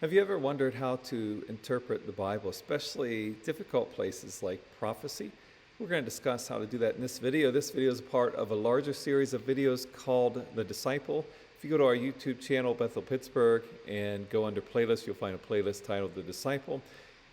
Have you ever wondered how to interpret the Bible, especially difficult places like prophecy? We're going to discuss how to do that in this video. This video is a part of a larger series of videos called The Disciple. If you go to our YouTube channel, Bethel Pittsburgh, and go under playlists, you'll find a playlist titled The Disciple.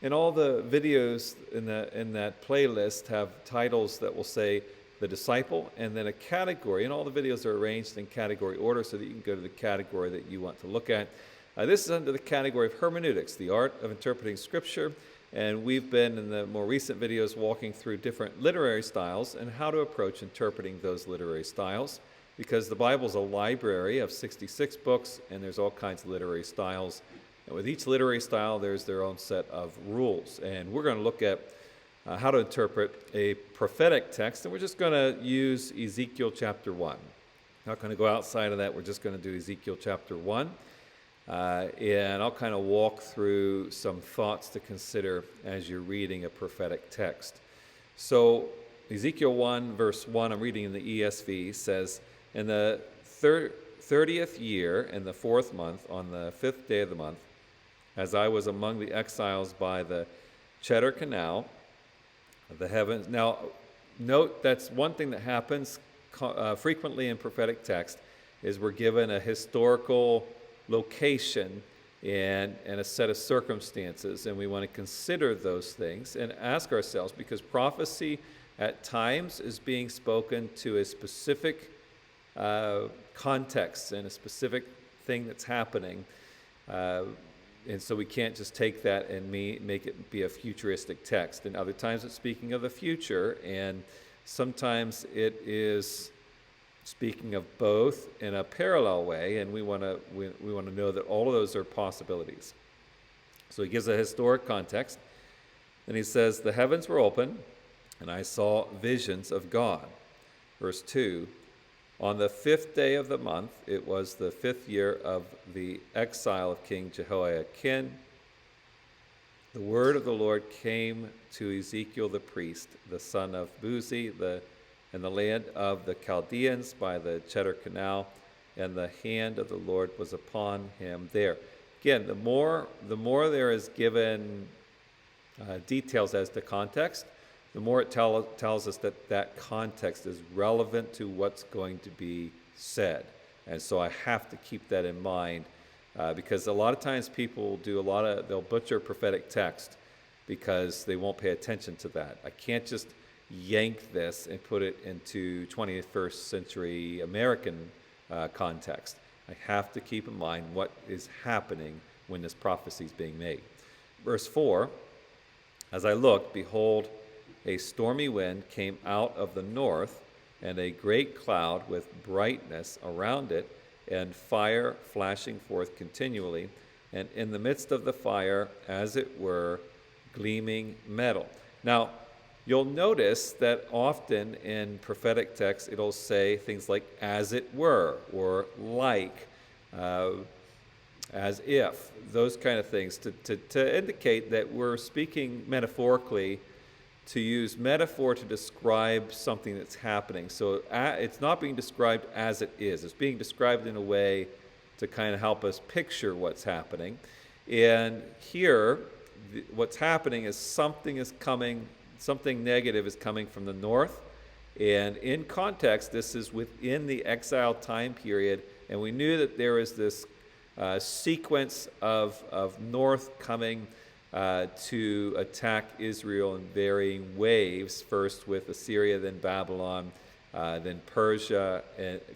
And all the videos in that playlist have titles that will say The Disciple and then a category. And all the videos are arranged in category order so that you can go to the category that you want to look at. This is under the category of hermeneutics, the art of interpreting Scripture, and we've been in the more recent videos walking through different literary styles and how to approach interpreting those literary styles, because the Bible is a library of 66 books, and there's all kinds of literary styles, and with each literary style there's their own set of rules, and we're going to look at how to interpret a prophetic text, and we're just going to use Ezekiel chapter 1. Not going to go outside of that, we're just going to do Ezekiel chapter 1. And I'll kind of walk through some thoughts to consider as you're reading a prophetic text. So Ezekiel 1, verse 1, I'm reading in the ESV, says, "In the 30th year, in the 4th month, on the 5th day of the month, as I was among the exiles by the Cheddar Canal, the heavens." Now, note that's one thing that happens frequently in prophetic text, is we're given a historical location and a set of circumstances, and we want to consider those things and ask ourselves, because prophecy at times is being spoken to a specific context and a specific thing that's happening, and so we can't just take that and make it be a futuristic text. And other times it's speaking of the future, and sometimes it is speaking of both in a parallel way, and we want to know that all of those are possibilities. So he gives a historic context, and he says, "The heavens were open, and I saw visions of God." Verse 2, "On the 5th day of the month, it was the 5th year of the exile of King Jehoiakim, the word of the Lord came to Ezekiel the priest, the son of Buzi, in the land of the Chaldeans by the Cheddar Canal, and the hand of the Lord was upon him there." Again, the more there is given details as to context, the more it tells us that context is relevant to what's going to be said. And so I have to keep that in mind, because a lot of times people they'll butcher prophetic text because they won't pay attention to that. I can't just yank this and put it into 21st century American context. I have to keep in mind what is happening when this prophecy is being made. Verse 4, "As I looked, behold, a stormy wind came out of the north, and a great cloud with brightness around it, and fire flashing forth continually, and in the midst of the fire, as it were, gleaming metal." Now, you'll notice that often in prophetic texts it'll say things like "as it were" or "like," "as if," those kind of things to indicate that we're speaking metaphorically, to use metaphor to describe something that's happening. So it's not being described as it is. It's being described in a way to kind of help us picture what's happening. And here, what's happening is something negative is coming from the north, and in context this is within the exile time period, and we knew that there is this sequence of north coming to attack Israel in varying waves, first with Assyria, then Babylon, then Persia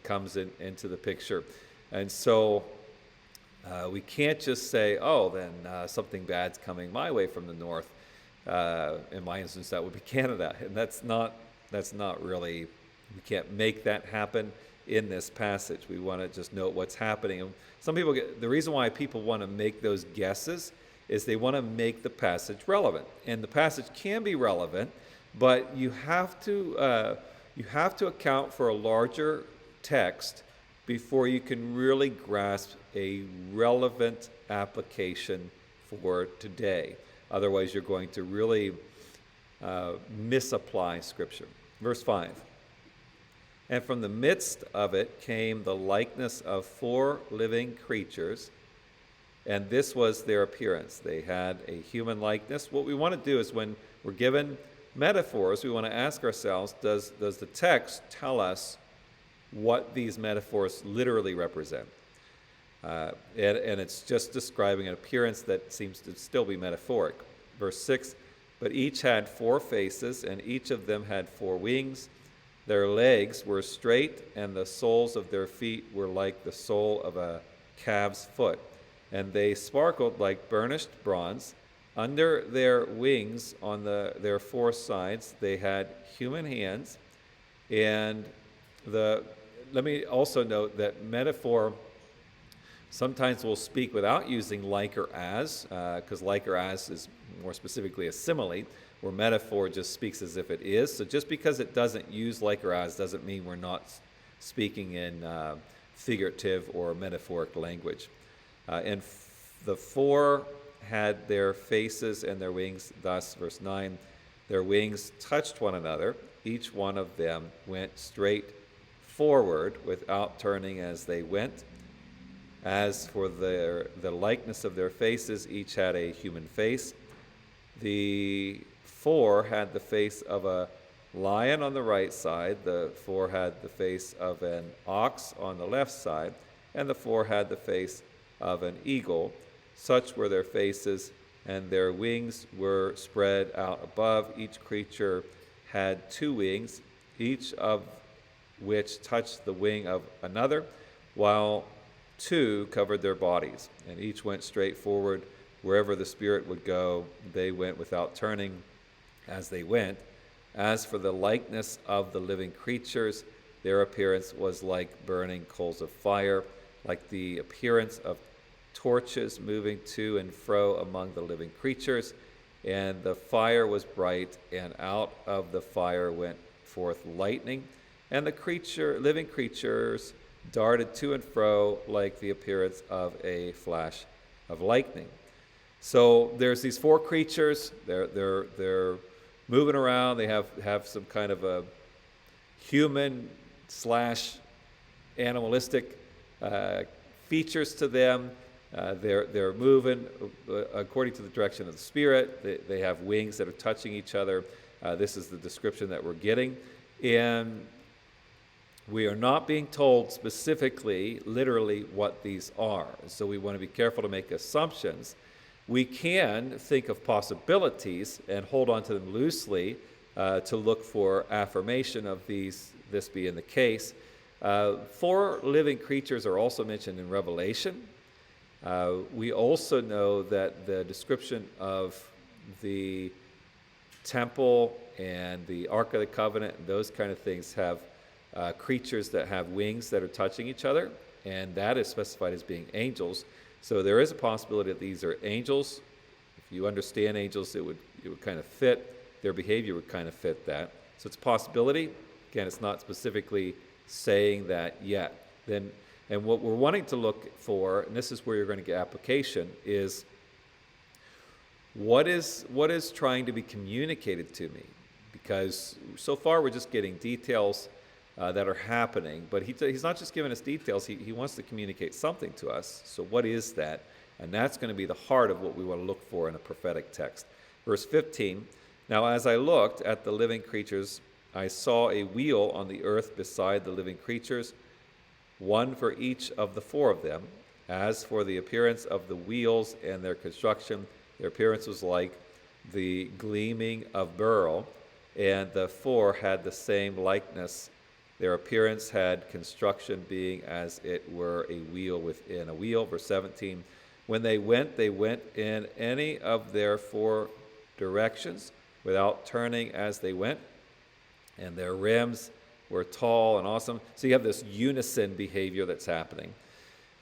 comes into the picture. And so we can't just say, "Oh, then something bad's coming my way from the north." In my instance, that would be Canada, and that's not really, we can't make that happen in this passage. We want to just know what's happening. And some people the reason why people want to make those guesses is they want to make the passage relevant, and the passage can be relevant, but you have to account for a larger text before you can really grasp a relevant application for today. Otherwise, you're going to really misapply Scripture. Verse 5, "And from the midst of it came the likeness of 4 living creatures, And this was their appearance. They had a human likeness. What we want to do is when we're given metaphors, we want to ask ourselves, does the text tell us what these metaphors literally represent? And it's just describing an appearance that seems to still be metaphoric. Verse 6, but each had 4 faces, and each of them had 4 wings. Their legs were straight, and the soles of their feet were like the sole of a calf's foot. And they sparkled like burnished bronze. Under their wings on their 4 sides, they had human hands. And let me also note that metaphor sometimes we'll speak without using like or as, because like or as is more specifically a simile, where metaphor just speaks as if it is. So just because it doesn't use like or as doesn't mean we're not speaking in figurative or metaphoric language. And the 4 had their faces and their wings, thus, verse 9, their wings touched one another. Each one of them went straight forward without turning as they went. As for the likeness of their faces, each had a human face. The 4 had the face of a lion on the right side, the 4 had the face of an ox on the left side, and the 4 had the face of an eagle. Such were their faces, and their wings were spread out above. Each creature had 2 wings, each of which touched the wing of another, while 2 covered their bodies, and each went straight forward. Wherever the Spirit would go, they went without turning as they went. As for the likeness of the living creatures, their appearance was like burning coals of fire, like the appearance of torches moving to and fro among the living creatures. And the fire was bright, and out of the fire went forth lightning, and the living creatures darted to and fro like the appearance of a flash of lightning. So there's these 4 creatures. They're moving around. They have some kind of a human / animalistic features to them. They're moving according to the direction of the Spirit. They have wings that are touching each other. This is the description that we're getting. And we are not being told specifically, literally, what these are. So we want to be careful to make assumptions. We can think of possibilities and hold on to them loosely to look for affirmation of this being the case. 4 living creatures are also mentioned in Revelation. We also know that the description of the temple and the Ark of the Covenant and those kind of things have creatures that have wings that are touching each other, and that is specified as being angels. So there is a possibility that these are angels. If you understand angels, it would kind of fit. Their behavior would kind of fit that. So it's a possibility. Again, it's not specifically saying that yet. And what we're wanting to look for, and this is where you're going to get application, is what is trying to be communicated to me? Because so far we're just getting details that are happening, but he's not just giving us details. He wants to communicate something to us. So what is that? And that's going to be the heart of what we want to look for in a prophetic text. Verse 15, now as I looked at the living creatures, I saw a wheel on the earth beside the living creatures, one for each of the 4 of them. As for the appearance of the wheels and their construction, their appearance was like the gleaming of beryl, and the 4 had the same likeness. Their appearance had construction, being as it were a wheel within a wheel. Verse 17, when they went in any of their 4 directions without turning as they went, and their rims were tall and awesome. So you have this unison behavior that's happening.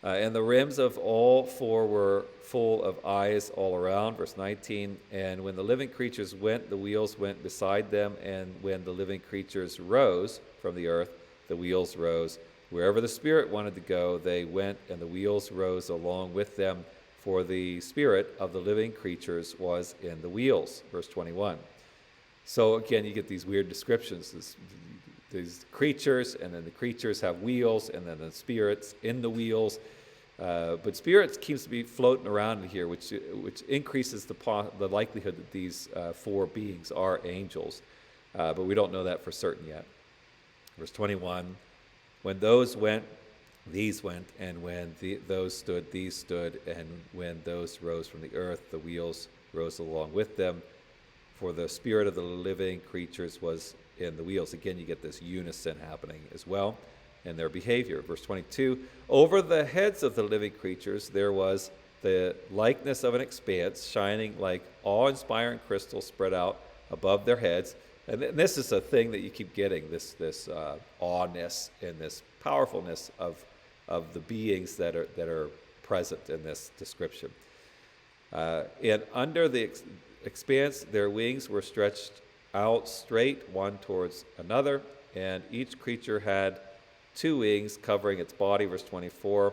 And the rims of all 4 were full of eyes all around. Verse 19, and when the living creatures went, the wheels went beside them, and when the living creatures rose from the earth, the wheels rose. Wherever the Spirit wanted to go, they went, and the wheels rose along with them, for the spirit of the living creatures was in the wheels. Verse 21. So again, you get these weird descriptions. These creatures, and then the creatures have wheels, and then the spirits in the wheels. But spirit seems to be floating around in here, which increases the likelihood that these four beings are angels. But we don't know that for certain yet. Verse 21, when those went, these went, and when those stood, these stood, and when those rose from the earth, the wheels rose along with them, for the spirit of the living creatures was in the wheels. Again, you get this unison happening as well in their behavior. Verse 22, over the heads of the living creatures there was the likeness of an expanse, shining like awe-inspiring crystal spread out above their heads. And this is a thing that you keep getting, this awness and this powerfulness of the beings that are present in this description. And under the expanse, their wings were stretched out straight, one towards another, and each creature had 2 wings covering its body. Verse 24,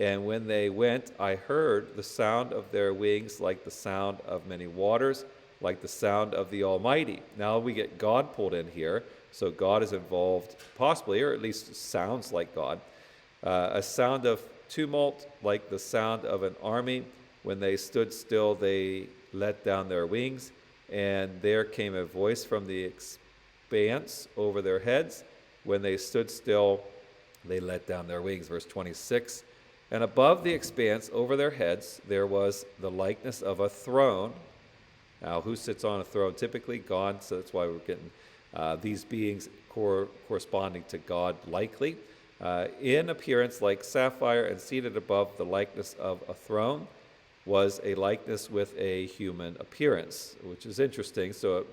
and when they went, I heard the sound of their wings like the sound of many waters, like the sound of the Almighty. Now we get God pulled in here, so God is involved possibly, or at least sounds like God. A sound of tumult like the sound of an army. When they stood still, they let down their wings, and there came a voice from the expanse over their heads. When they stood still, they let down their wings. Verse 26, and above the expanse over their heads there was the likeness of a throne. Now, who sits on a throne? Typically God, so that's why we're getting these beings corresponding to God likely. In appearance like sapphire, and seated above the likeness of a throne was a likeness with a human appearance, which is interesting. So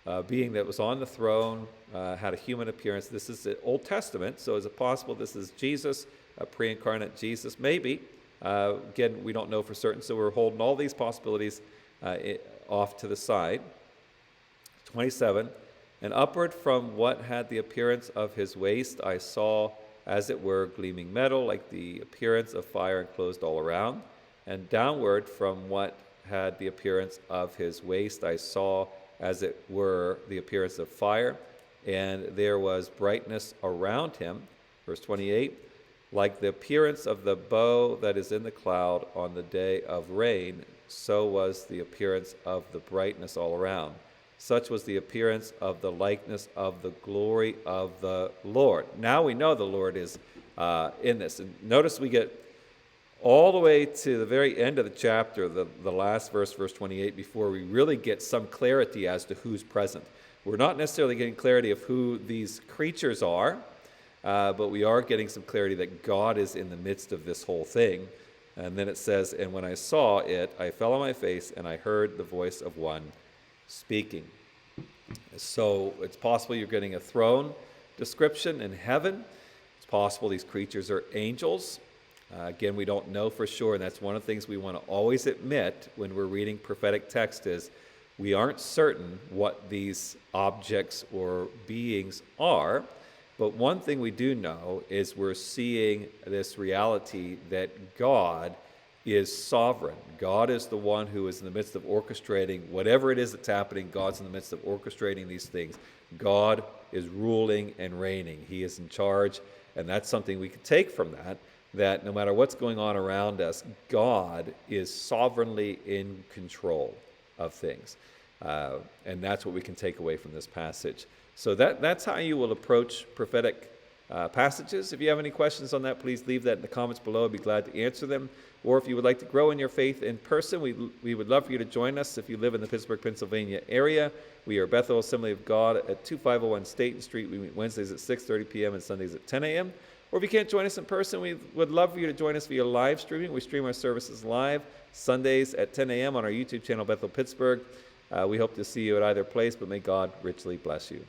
a being that was on the throne had a human appearance. This is the Old Testament, so is it possible this is Jesus, a pre-incarnate Jesus? Maybe. Again, we don't know for certain, so we're holding all these possibilities off to the side. 27, and upward from what had the appearance of his waist I saw, as it were, gleaming metal, like the appearance of fire enclosed all around. And downward from what had the appearance of his waist I saw, as it were, the appearance of fire, and there was brightness around him. Verse 28, like the appearance of the bow that is in the cloud on the day of rain, so was the appearance of the brightness all around. Such was the appearance of the likeness of the glory of the Lord. Now we know the Lord is in this. And notice we get all the way to the very end of the chapter, the last verse, verse 28, before we really get some clarity as to who's present. We're not necessarily getting clarity of who these creatures are, but we are getting some clarity that God is in the midst of this whole thing. And then it says, and when I saw it, I fell on my face, and I heard the voice of one speaking. So it's possible you're getting a throne description in heaven. It's possible these creatures are angels. Again, we don't know for sure, and that's one of the things we want to always admit when we're reading prophetic text is we aren't certain what these objects or beings are, but one thing we do know is we're seeing this reality that God is sovereign. God is the one who is in the midst of orchestrating whatever it is that's happening. God's in the midst of orchestrating these things. God is ruling and reigning. He is in charge, and that's something we can take from that no matter what's going on around us, God is sovereignly in control of things. And that's what we can take away from this passage. So that's how you will approach prophetic passages. If you have any questions on that, please leave that in the comments below. I'd be glad to answer them. Or if you would like to grow in your faith in person, we would love for you to join us if you live in the Pittsburgh, Pennsylvania area. We are Bethel Assembly of God at 2501 Staten Street. We meet Wednesdays at 6:30 p.m. and Sundays at 10 a.m. Or if you can't join us in person, we would love for you to join us via live streaming. We stream our services live Sundays at 10 a.m. on our YouTube channel, Bethel Pittsburgh. We hope to see you at either place, but may God richly bless you.